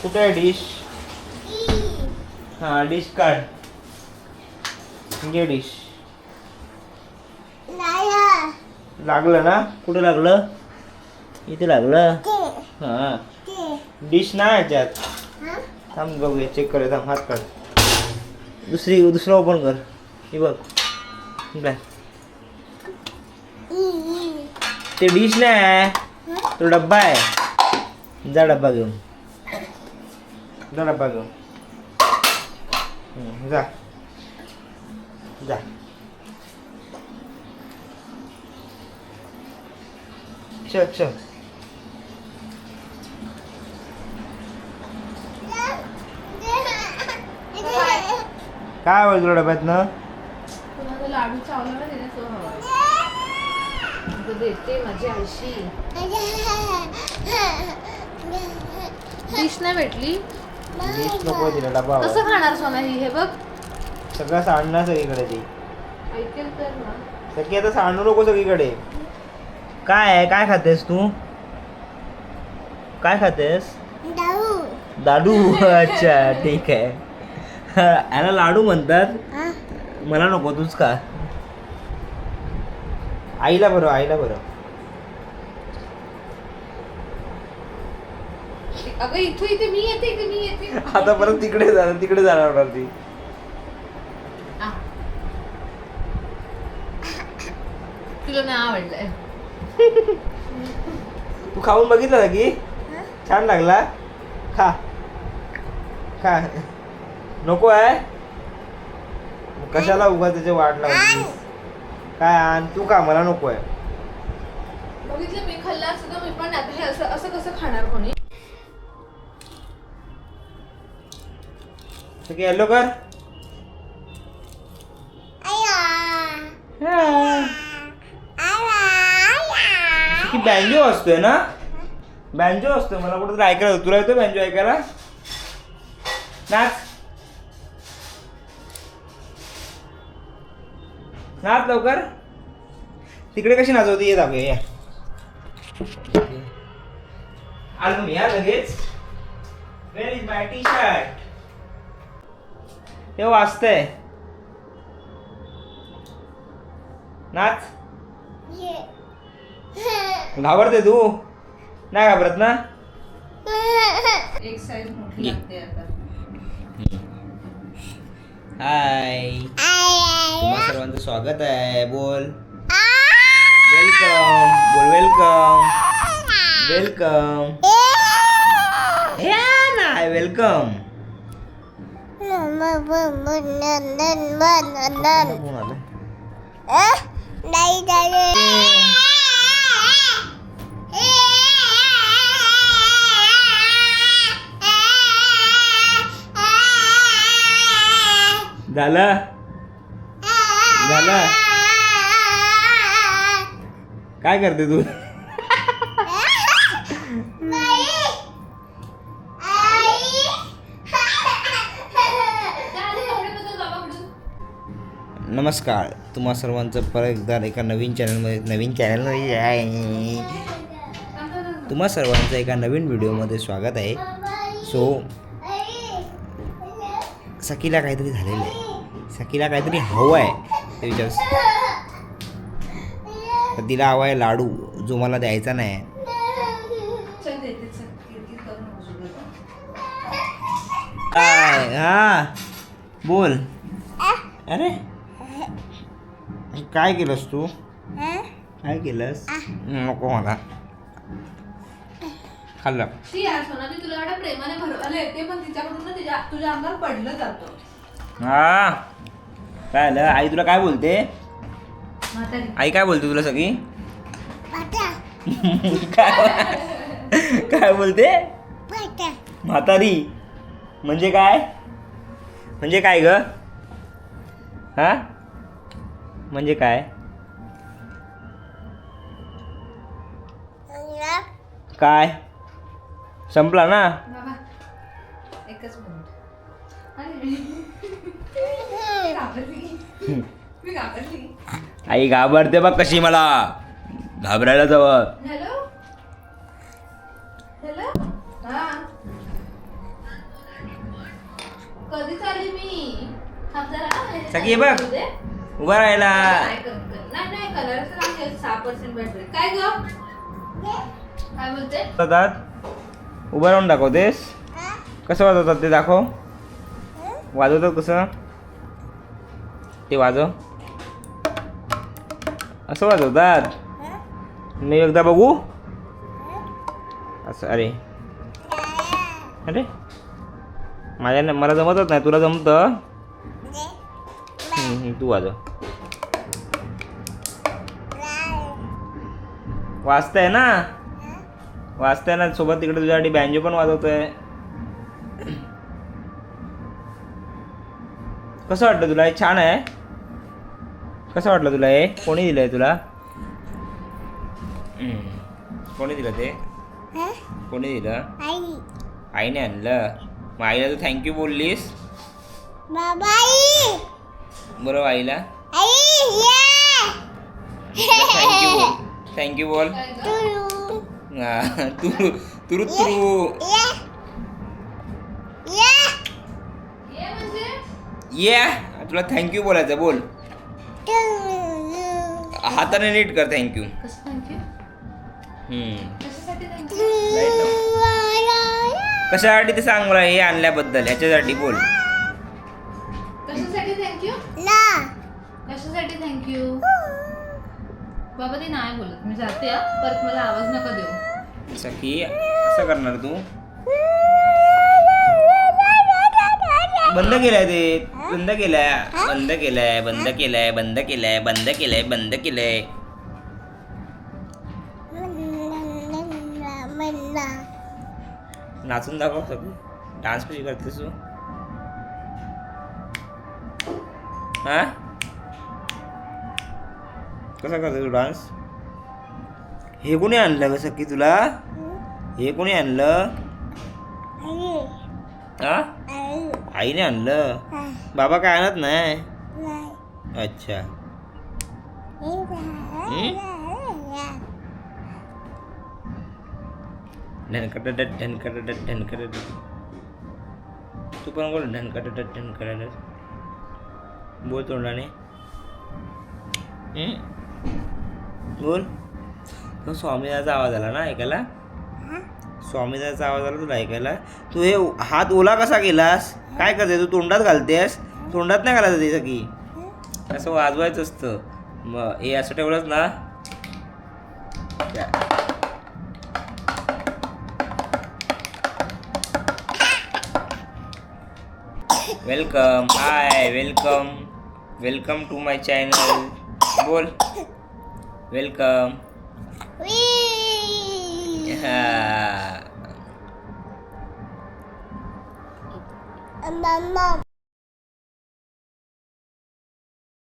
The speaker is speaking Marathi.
कुठे आहे डिश? हा डिश काढ. घे डिश. लागलं ना? कुठे लागलं? इथे लागलं. हा डिश नाही याच्यात. थांब बघूया, चेक कर. थांब, हात काढ. दुसरं ओपन कर. हे बघ, ते डिश नाही आहे, तो डब्बा आहे. जा डब्बा घेऊन. जा डब्बा घेऊन. जा जा. चल चल. काय होईल तुला डब्यातनं? तुम्हाला लाडू चावला ना त्याच्यासोबत देते माझी आयशी. डिश नाही भेटली. डिश नको तिला, डबा कसं खाणार सोना ही? हे बघ सगळं सांडणार सगळीकडे. ती ऐकेल तर ना. सगळी आता सांडू नको सगळीकडे. काय आहे? काय खातेस तू? काय खातेस? लाडू. अच्छा ठीक आहे. याला लाडू म्हणतात. मला नको, तूच का. आईला बरं, आईला बरं. अगं इथे मी येते. आता परत तिकडे जाणार होणार ती. तुला नाही आवडलंय? तू खाऊन बघितलं ना की छान लागला. खा खा. नको आहे? कशाला उगा त्याचे वाट लावली? काय आण तू, का मला नको आहे. बघितलं, मी खाल्लं असतं तर मी पण नाही. असं कसं खाणार कोणी? येलो कर. की बँजो असतोय ना? बँजो असतोय. मला कुठं ऐकायला, तुला येतो बँजो ऐकायला? नाच नाच लवकर. तिकडे कशी नाचवते? ये दाखव. या आलो मी. या लगेच. Where is my T shirt? ते वाजतंय. नाच. घाबरते तू? नाही घाबरत ना? एक साईज मोठी लागते आता. हाय, तुम्हा सर्वांचं स्वागत आहे. बोल वेलकम. बोल वेलकम. वेलकम. नाही वेलकम. झालं झालं. काय करते तू? नमस्कार, तुम्हा सर्वांचं परत एकदा एका नवीन चॅनलमध्ये आहे. तुम्हा सर्वांचं एका नवीन व्हिडिओमध्ये स्वागत आहे. सो सकीला काहीतरी झालेलं आहे. सकीला काहीतरी हवं आहे ते विचार. तर तिला हवा आहे लाडू, जो मला द्यायचा नाही. काय? हा बोल. अरे काय केलंस तू? काय केलंस? नको मला. खाल्लं. सोनाली तुला एवढ्या प्रेमाने भरवलं येते, पण तिच्याकडून तुझ्या अंगावर पडलं जातं. हा काय आलं? आई तुला काय बोलते? आई काय बोलते तुला सगळी? काय बोलते? म्हातारी म्हणजे काय? म्हणजे काय ग? हा म्हणजे काय? काय संपला ना? एकच मिनिट. आई घाबरते बघ कशी. मला घाबरायला जवळ. Hello hello. हा कधीच आली मी. थांब जरा, हे सखी, हे बघ. करू दे. उभा राहायला. काय करते? नाही कलरच नाही 6% बॅटरी. काय ग? काय बोलते? वाजवतात उभं राहून दाखवतेस कसं वाजवतात ते दाखव. वाजवतात कसं ते वाजव. असं वाजवतात. मी एकदा बघू असं. अरे अरे मला जमतच नाही, तुला जमतं. तू वाजव. वाजतंय ना, वाजतंय ना सोबत. तिकडे तुझ्यासाठी बँजो पण वाजवतोय. कसं वाटलं तुला? हे छान आहे. कसं वाटलं तुला? हे कोणी दिलंय तुला? कोणी दिलं ते? कोणी दिलं? आईने आणलं. मग आईला तू थँक्यू बोललीस बरोबर. आईला थँक्यू बोल. थँक्यू बोल. काय ग? तुरु तुरु तुरु. ये म्हणजे ये तुला थँक्यू बोलायचं. बोल. हाताने नीट कर थँक्यू. कसं थँक्यू? कशासाठी थँक्यू? कशासाठी ते सांग मला. हे आणल्याबद्दल ह्याच्यासाठी बोल. कशासाठी थँक्यू? कशासाठी थँक्यू? बाबा ते नाही बोलत. मी जाते हा. परत मला आवाज नका देऊ. सखी असं करणार तू? बंद केलंय ते. बंद केलंय. बंद केलंय. बंद केलंय. बंद केलंय. बंद केलंय. बंद केलंय. नाचून दाखव सगळं. डान्स कशी करतेस तू? हा कसा करते तू डान्स? हे कोणी आणलं ग सखी तुला? हे कोणी आणलं? हा आईने आणलं. बाबा काय आणत नाही? अच्छा. ढनकटट ढनकटट ढनकटट. तू पण बोल ढनकटट ढनकटट. बोल तोंडाने. बोल. तो स्वामीनाचा आवाज आला ना ऐकायला? स्वामीनाचा आवाज आला तुला ऐकायला? तू हे हात ओला कसा केलास? काय करते तू? तोंडात घालतेस? तोंडात नाही घालायचं ते सगळी. असं वाजवायचं असतं. मग हे असं ठेवलंच ना. Welcome. Hi welcome. Welcome to my channel. बोल वेलकम. Mama.